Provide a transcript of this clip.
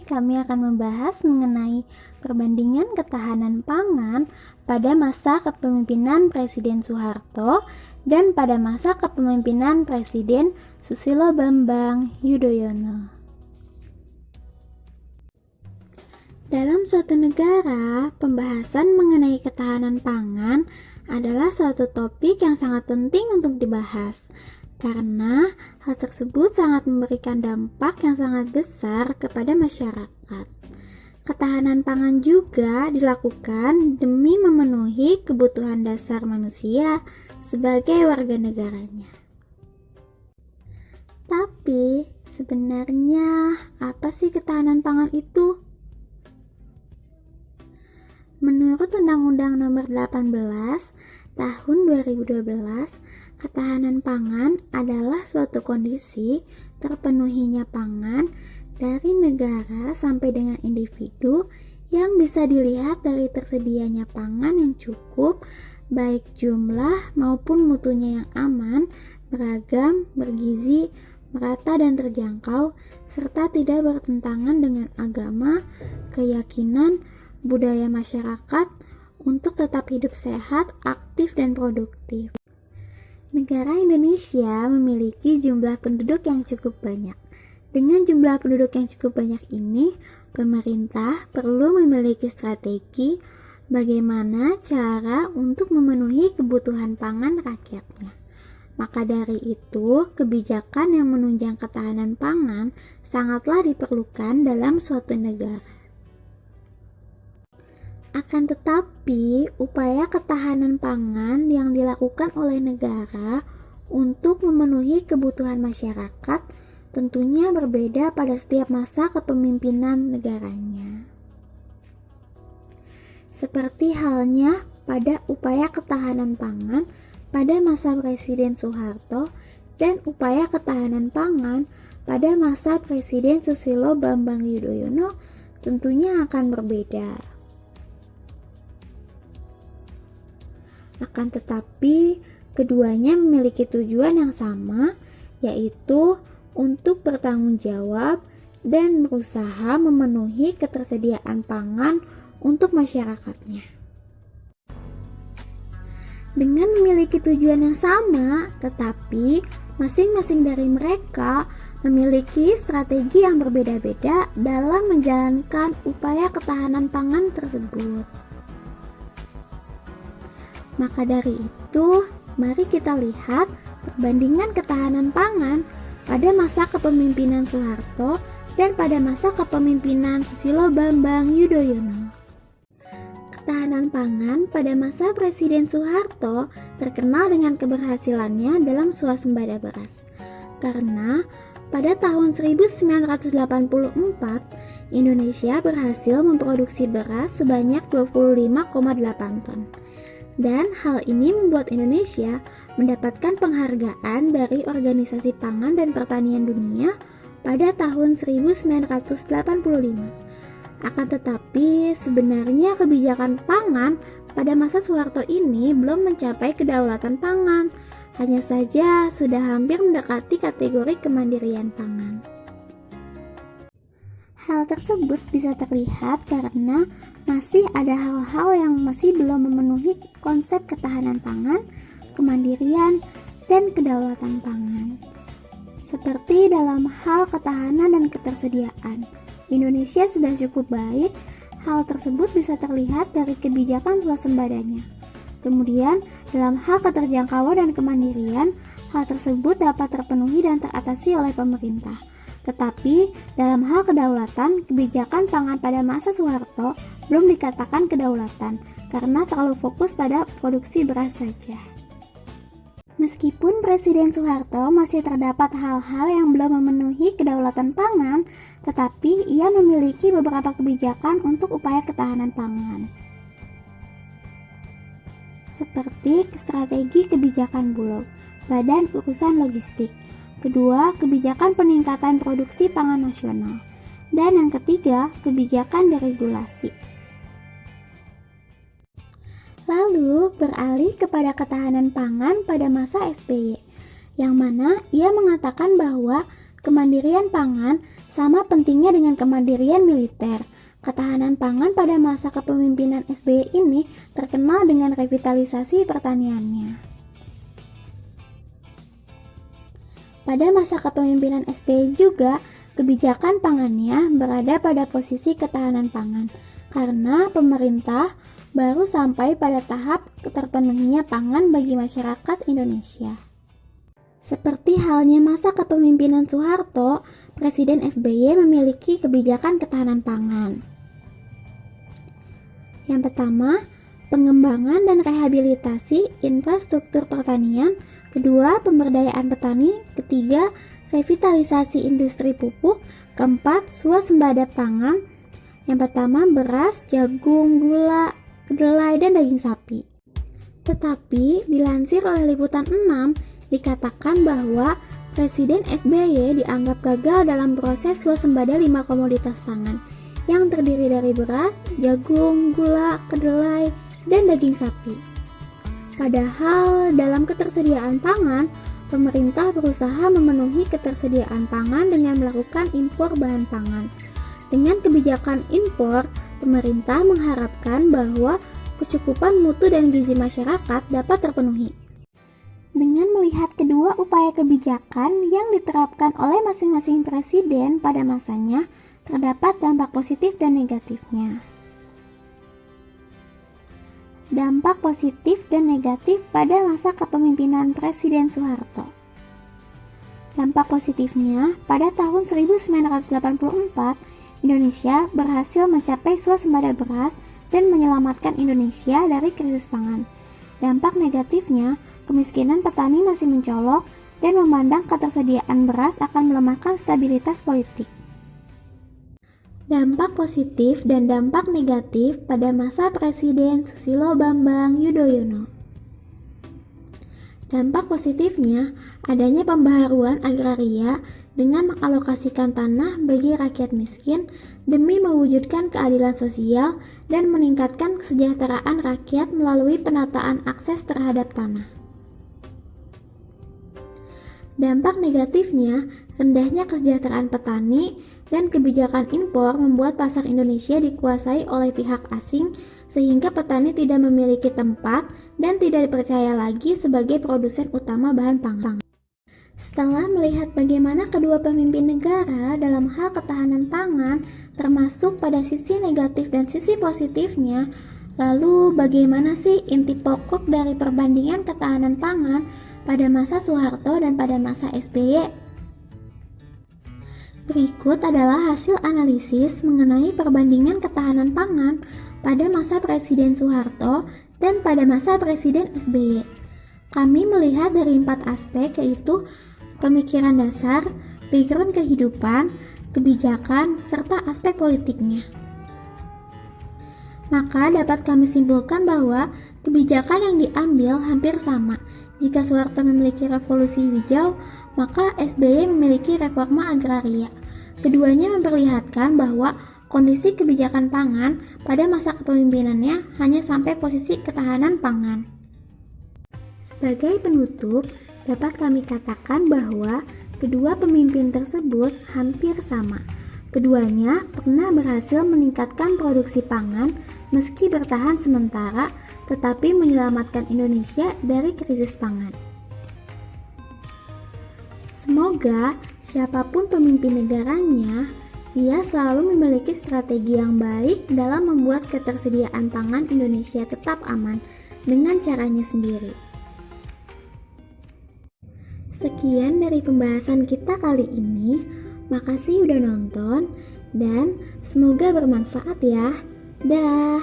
kami akan membahas mengenai perbandingan ketahanan pangan pada masa kepemimpinan Presiden Soeharto dan pada masa kepemimpinan Presiden Susilo Bambang Yudhoyono. Dalam suatu negara, pembahasan mengenai ketahanan pangan adalah suatu topik yang sangat penting untuk dibahas, karena hal tersebut sangat memberikan dampak yang sangat besar kepada masyarakat. Ketahanan pangan juga dilakukan demi memenuhi kebutuhan dasar manusia sebagai warga negaranya. Tapi, sebenarnya apa sih ketahanan pangan itu? Menurut Undang-Undang Nomor 18 Tahun 2012, ketahanan pangan adalah suatu kondisi terpenuhinya pangan dari negara sampai dengan individu yang bisa dilihat dari tersedianya pangan yang cukup, baik jumlah maupun mutunya yang aman, beragam, bergizi, merata dan terjangkau, serta tidak bertentangan dengan agama, keyakinan, budaya masyarakat untuk tetap hidup sehat, aktif, dan produktif. Negara Indonesia memiliki jumlah penduduk yang cukup banyak. Dengan jumlah penduduk yang cukup banyak ini, pemerintah perlu memiliki strategi bagaimana cara untuk memenuhi kebutuhan pangan rakyatnya. Maka dari itu, kebijakan yang menunjang ketahanan pangan sangatlah diperlukan dalam suatu negara. Akan tetapi, upaya ketahanan pangan yang dilakukan oleh negara untuk memenuhi kebutuhan masyarakat tentunya berbeda pada setiap masa kepemimpinan negaranya. Seperti halnya pada upaya ketahanan pangan pada masa Presiden Soeharto dan upaya ketahanan pangan pada masa Presiden Susilo Bambang Yudhoyono tentunya akan berbeda. Akan tetapi, keduanya memiliki tujuan yang sama, yaitu untuk bertanggung jawab dan berusaha memenuhi ketersediaan pangan untuk masyarakatnya. Dengan memiliki tujuan yang sama, tetapi masing-masing dari mereka memiliki strategi yang berbeda-beda dalam menjalankan upaya ketahanan pangan tersebut. Maka dari itu, mari kita lihat perbandingan ketahanan pangan pada masa kepemimpinan Soeharto dan pada masa kepemimpinan Susilo Bambang Yudhoyono. Ketahanan pangan pada masa Presiden Soeharto terkenal dengan keberhasilannya dalam swasembada beras. Karena pada tahun 1984, Indonesia berhasil memproduksi beras sebanyak 25,8 ton. Dan hal ini membuat Indonesia mendapatkan penghargaan dari Organisasi Pangan dan Pertanian Dunia pada tahun 1985. Akan tetapi, sebenarnya kebijakan pangan pada masa Soeharto ini belum mencapai kedaulatan pangan, hanya saja sudah hampir mendekati kategori kemandirian pangan. Hal tersebut bisa terlihat karena masih ada hal-hal yang masih belum memenuhi konsep ketahanan pangan, kemandirian, dan kedaulatan pangan. Seperti dalam hal ketahanan dan ketersediaan, Indonesia sudah cukup baik. Hal tersebut bisa terlihat dari kebijakan swasembadanya. Kemudian, dalam hal keterjangkauan dan kemandirian, hal tersebut dapat terpenuhi dan teratasi oleh pemerintah. Tetapi, dalam hal kedaulatan, kebijakan pangan pada masa Soeharto belum dikatakan kedaulatan karena terlalu fokus pada produksi beras saja. Meskipun Presiden Soeharto masih terdapat hal-hal yang belum memenuhi kedaulatan pangan, tetapi ia memiliki beberapa kebijakan untuk upaya ketahanan pangan. Seperti strategi kebijakan Bulog, Badan Urusan Logistik. Kedua, kebijakan peningkatan produksi pangan nasional. Dan yang ketiga, kebijakan deregulasi. Lalu, beralih kepada ketahanan pangan pada masa SBY, yang mana ia mengatakan bahwa Kemandirian pangan sama pentingnya dengan kemandirian militer. Ketahanan pangan pada masa kepemimpinan SBY ini terkenal dengan revitalisasi pertaniannya. Pada masa kepemimpinan SBY juga, kebijakan pangannya berada pada posisi ketahanan pangan, karena pemerintah baru sampai pada tahap terpenuhinya pangan bagi masyarakat Indonesia. Seperti halnya masa kepemimpinan Soeharto, Presiden SBY memiliki kebijakan ketahanan pangan. Yang pertama, pengembangan dan rehabilitasi infrastruktur pertanian. Kedua, pemberdayaan petani. Ketiga, revitalisasi industri pupuk. Keempat, swasembada pangan. Yang pertama, beras, jagung, gula, kedelai, dan daging sapi. Tetapi, dilansir oleh Liputan 6, dikatakan bahwa Presiden SBY dianggap gagal dalam proses swasembada 5 komoditas pangan yang terdiri dari beras, jagung, gula, kedelai, dan daging sapi. Padahal dalam ketersediaan pangan, pemerintah berusaha memenuhi ketersediaan pangan dengan melakukan impor bahan pangan. Dengan kebijakan impor, pemerintah mengharapkan bahwa kecukupan mutu dan gizi masyarakat dapat terpenuhi. Dengan melihat kedua upaya kebijakan yang diterapkan oleh masing-masing presiden pada masanya, terdapat dampak positif dan negatifnya. Dampak positif dan negatif pada masa kepemimpinan Presiden Soeharto. Dampak positifnya, pada tahun 1984, Indonesia berhasil mencapai swasembada beras dan menyelamatkan Indonesia dari krisis pangan. Dampak negatifnya, kemiskinan petani masih mencolok dan memandang ketersediaan beras akan melemahkan stabilitas politik. Dampak positif dan dampak negatif pada masa Presiden Susilo Bambang Yudhoyono. Dampak positifnya, adanya pembaharuan agraria dengan mengalokasikan tanah bagi rakyat miskin demi mewujudkan keadilan sosial dan meningkatkan kesejahteraan rakyat melalui penataan akses terhadap tanah. Dampak negatifnya, rendahnya kesejahteraan petani dan kebijakan impor membuat pasar Indonesia dikuasai oleh pihak asing sehingga petani tidak memiliki tempat dan tidak dipercaya lagi sebagai produsen utama bahan pangan. Setelah melihat bagaimana kedua pemimpin negara dalam hal ketahanan pangan, termasuk pada sisi negatif dan sisi positifnya, lalu bagaimana sih inti pokok dari perbandingan ketahanan pangan pada masa Soeharto dan pada masa SBY? Berikut adalah hasil analisis mengenai perbandingan ketahanan pangan pada masa Presiden Soeharto dan pada masa Presiden SBY. Kami melihat dari 4 aspek, yaitu pemikiran dasar, background kehidupan, kebijakan, serta aspek politiknya. Maka dapat kami simpulkan bahwa kebijakan yang diambil hampir sama. Jika Soeharto memiliki revolusi hijau, maka SBY memiliki reforma agraria. Keduanya memperlihatkan bahwa kondisi kebijakan pangan pada masa kepemimpinannya hanya sampai posisi ketahanan pangan. Sebagai penutup, dapat kami katakan bahwa kedua pemimpin tersebut hampir sama. Keduanya pernah berhasil meningkatkan produksi pangan meski bertahan sementara, tetapi menyelamatkan Indonesia dari krisis pangan. Semoga siapapun pemimpin negaranya, ia selalu memiliki strategi yang baik dalam membuat ketersediaan pangan Indonesia tetap aman dengan caranya sendiri. Sekian dari pembahasan kita kali ini. Makasih udah nonton dan semoga bermanfaat ya. Dah.